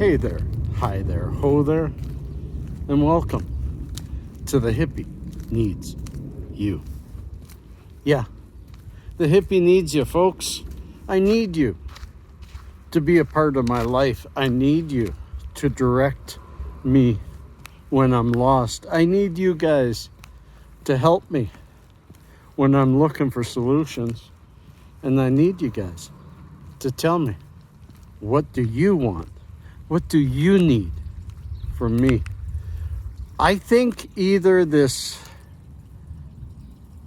Hey there, hi there, ho there, and welcome to the Hippie Needs You. Yeah, the Hippie needs you, folks. I need you to be a part of my life. I need you to direct me when I'm lost. I need you guys to help me when I'm looking for solutions. And I need you guys to tell me, what do you want? What do you need from me? I think either this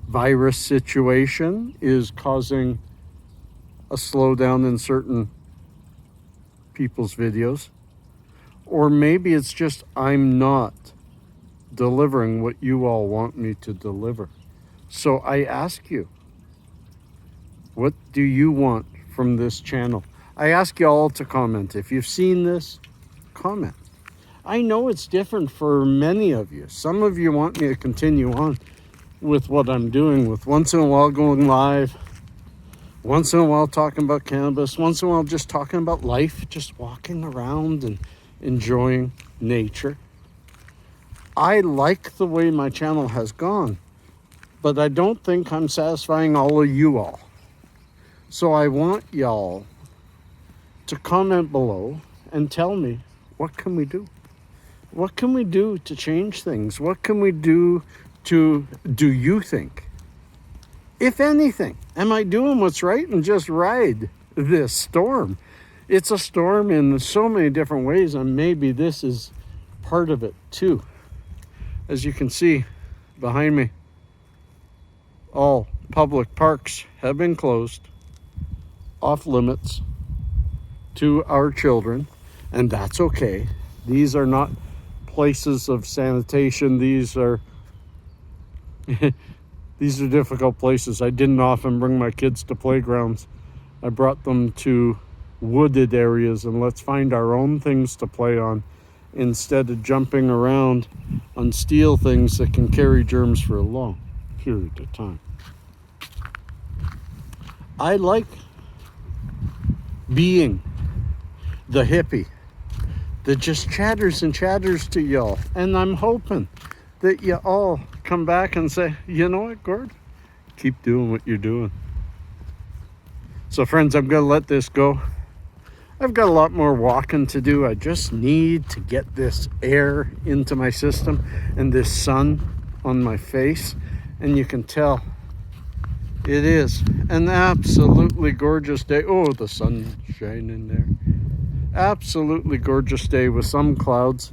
virus situation is causing a slowdown in certain people's videos, or maybe it's just I'm not delivering what you all want me to deliver. So I ask you, what do you want from this channel? I ask you all to comment. If you've seen this, comment. I know it's different for many of you. Some of you want me to continue on with what I'm doing, with once in a while going live, once in a while talking about cannabis, once in a while just talking about life, just walking around and enjoying nature. I like the way my channel has gone, but I don't think I'm satisfying all of you all. So I want y'all to comment below and tell me, what can we do? What can we do to change things? What can we do do you think? If anything, am I doing what's right and just ride this storm? It's a storm in so many different ways, and maybe this is part of it too. As you can see behind me, all public parks have been closed, off limits to our children, and that's okay. These are not places of sanitation. These are these are difficult places. I didn't often bring my kids to playgrounds. I brought them to wooded areas, and let's find our own things to play on instead of jumping around on steel things that can carry germs for a long period of time. I like being the hippie that just chatters and chatters to y'all, and I'm hoping that you all come back and say, you know what, Gord, keep doing what you're doing. So friends, I'm gonna let this go. I've got a lot more walking to do. I just need to get this air into my system and this sun on my face, and you can tell it is an absolutely gorgeous day. Oh, the sun's shining there. Absolutely gorgeous day with some clouds,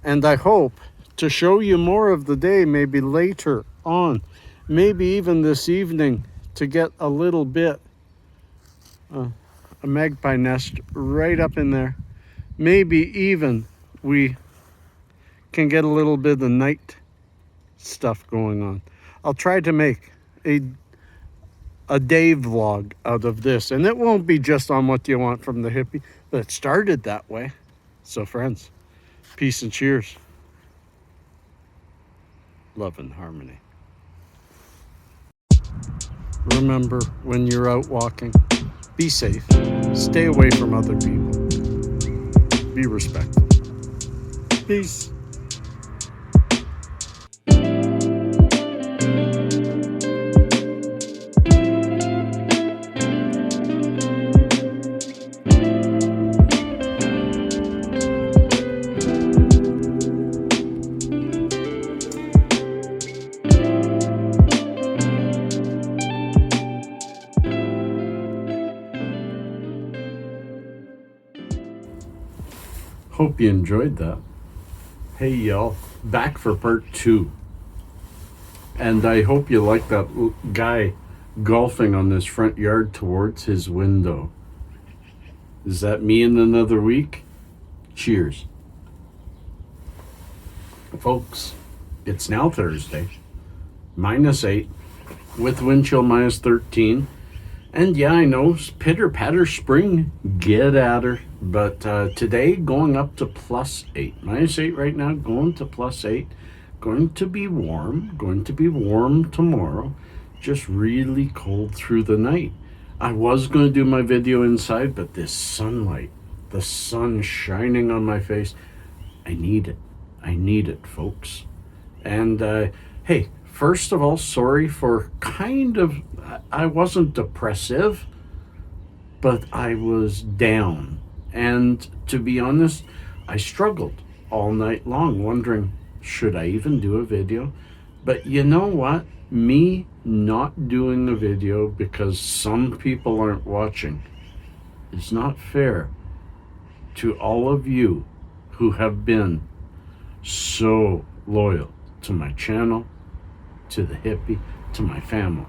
and I hope to show you more of the day, maybe later on, maybe even this evening, to get a little bit a magpie nest right up in there. Maybe even we can get a little bit of the night stuff going on. I'll try to make a day vlog out of this, and it won't be just on what you want from the hippie, but it started that way. So friends, peace and cheers. Love and harmony. Remember, when you're out walking, be safe, stay away from other people, be respectful. Peace. Hope you enjoyed that. Hey y'all, back for part 2. And I hope you like that guy golfing on his front yard towards his window. Is that me in another week? Cheers. Folks, it's now Thursday, -8, with wind chill -13. And yeah, I know, pitter patter spring, get at her. But today going up to +8, -8 right now, going to +8. Going to be warm tomorrow, just really cold through the night. I was going to do my video inside, but this sunlight the sun shining on my face. I need it. I need it, folks. And hey, first of all, sorry for I wasn't depressive, but I was down. And to be honest, I struggled all night long, wondering, should I even do a video? But you know what? Me not doing a video because some people aren't watching is not fair to all of you who have been so loyal to my channel, to the Hippie, to my family.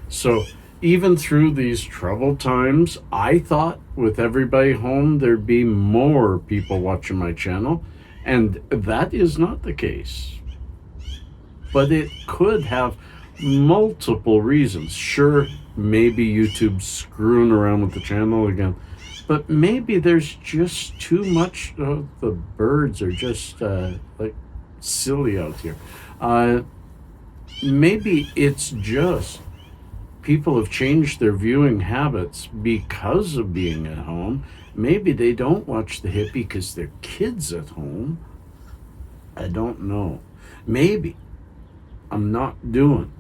So even through these troubled times, I thought with everybody home, there'd be more people watching my channel, and that is not the case. But it could have multiple reasons. Sure, maybe YouTube's screwing around with the channel again, but maybe there's just too much. The birds are just like silly out here. Maybe it's just people have changed their viewing habits because of being at home. Maybe they don't watch the Hippie because their kids at home. I don't know. Maybe I'm not doing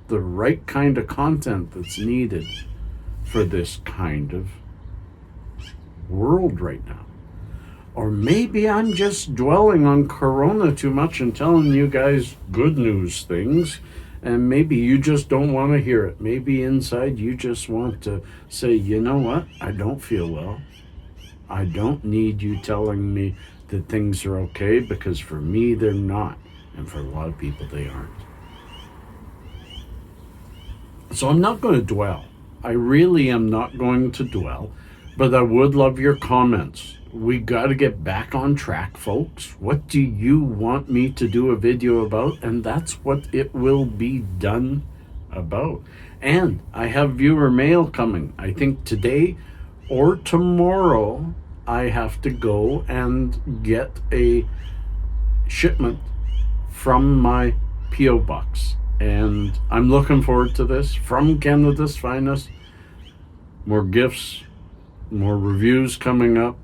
the right kind of content that's needed for this kind of world right now. Or maybe I'm just dwelling on Corona too much and telling you guys good news things, and maybe you just don't want to hear it. Maybe inside you just want to say, you know what, I don't feel well. I don't need you telling me that things are okay, because for me they're not, and for a lot of people they aren't. So I'm not going to dwell. I really am not going to dwell, but I would love your comments. We got to get back on track, folks. What do you want me to do a video about? And that's what it will be done about. And I have viewer mail coming. I think today or tomorrow I have to go and get a shipment from my P.O. box. And I'm looking forward to this. From Cannadis Finest. More gifts, more reviews coming up,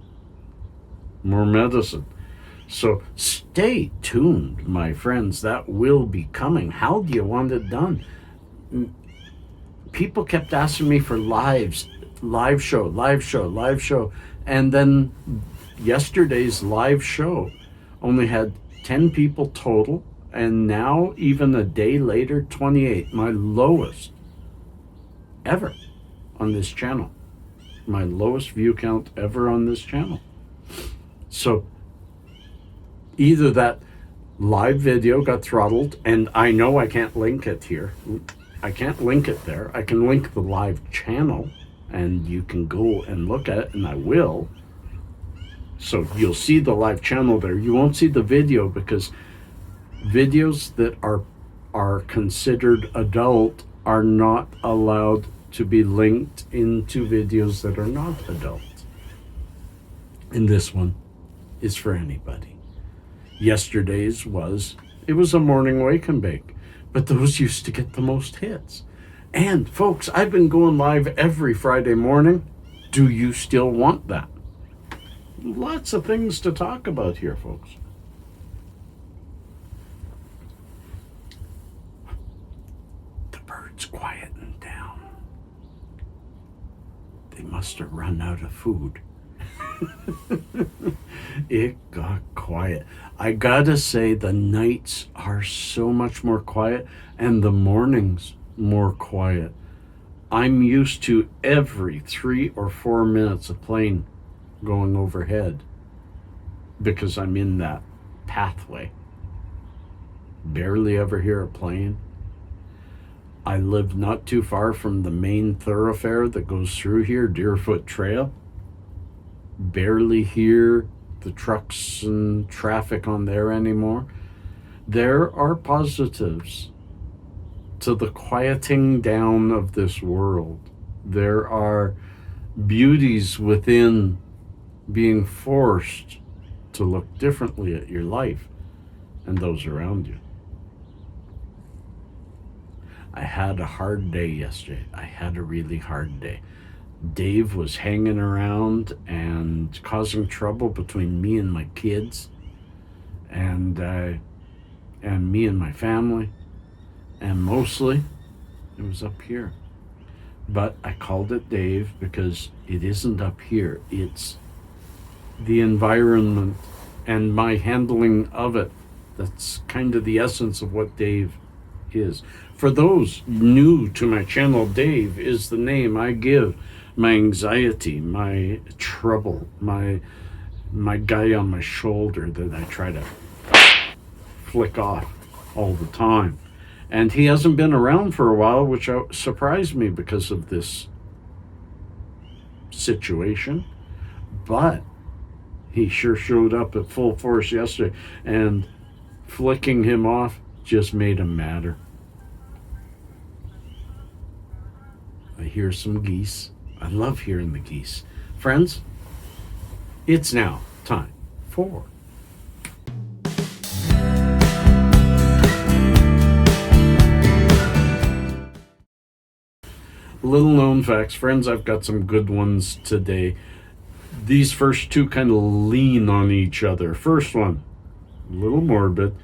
more medicine. So stay tuned, my friends. That will be coming. How do you want it done? People kept asking me for live show. And then yesterday's live show only had 10 people total. And now, even a day later, 28, my lowest ever on this channel. My lowest view count ever on this channel. So either that live video got throttled, and I know I can't link it here. I can't link it there. I can link the live channel, and you can go and look at it, and I will. So you'll see the live channel there. You won't see the video, because videos that are considered adult are not allowed to be linked into videos that are not adult. And this one is for anybody. Yesterday's was a morning wake and bake, but those used to get the most hits. And folks, I've been going live every Friday morning. Do you still want that? Lots of things to talk about here, folks. The birds quieting down. They must have run out of food. It got quiet. I gotta say, the nights are so much more quiet, and the mornings more quiet. I'm used to every 3 or 4 minutes a plane going overhead, because I'm in that pathway. Barely ever hear a plane. I live not too far from the main thoroughfare that goes through here, Deerfoot Trail. Barely hear the trucks and traffic on there anymore. There are positives to the quieting down of this world. There are beauties within being forced to look differently at your life and those around you. I had a hard day yesterday. I had a really hard day. Dave was hanging around and causing trouble between me and my kids, and me and my family, and mostly it was up here. But I called it Dave because it isn't up here. It's the environment and my handling of it. That's kind of the essence of what Dave is. For those new to my channel, Dave is the name I give my anxiety, my trouble, my guy on my shoulder that I try to flick off all the time. And he hasn't been around for a while, which surprised me because of this situation. But he sure showed up at full force yesterday, and flicking him off just made him madder. I hear some geese. I love hearing the geese. Friends, it's now time for little known facts. Friends, I've got some good ones today. These first two kind of lean on each other. First one, a little morbid.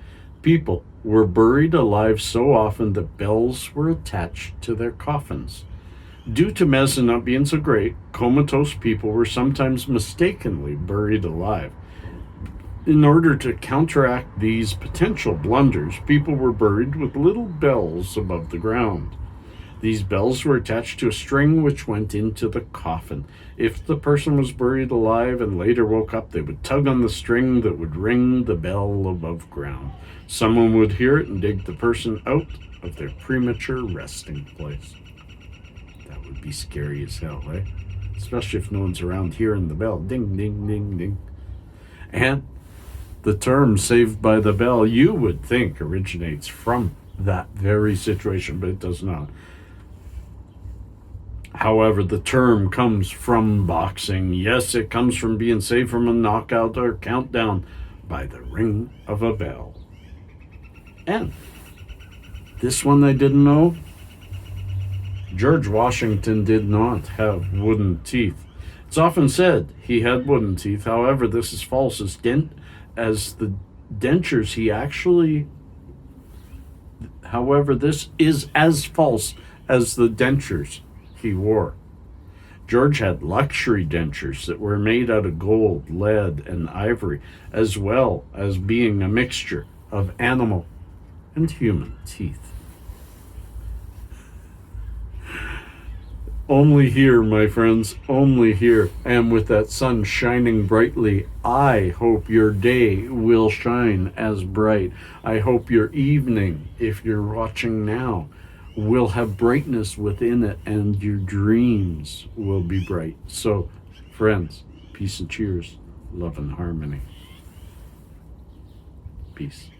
People were buried alive so often that bells were attached to their coffins. Due to medicine not being so great, comatose people were sometimes mistakenly buried alive. In order to counteract these potential blunders, people were buried with little bells above the ground. These bells were attached to a string which went into the coffin. If the person was buried alive and later woke up, they would tug on the string that would ring the bell above ground. Someone would hear it and dig the person out of their premature resting place. That would be scary as hell, right? Especially if no one's around hearing the bell. Ding, ding, ding, ding. And the term saved by the bell, you would think originates from that very situation, but it does not. However, the term comes from boxing. Yes, it comes from being saved from a knockout or countdown by the ring of a bell. And this one I didn't know. George Washington did not have wooden teeth. It's often said he had wooden teeth. However, this is false. As the dentures he actually... However, this is as false as the dentures he wore. George had luxury dentures that were made out of gold, lead, and ivory, as well as being a mixture of animal and human teeth. Only here, my friends, only here. And with that sun shining brightly, I hope your day will shine as bright. I hope your evening, if you're watching now, will have brightness within it, and your dreams will be bright. So, friends, peace and cheers, love and harmony. Peace.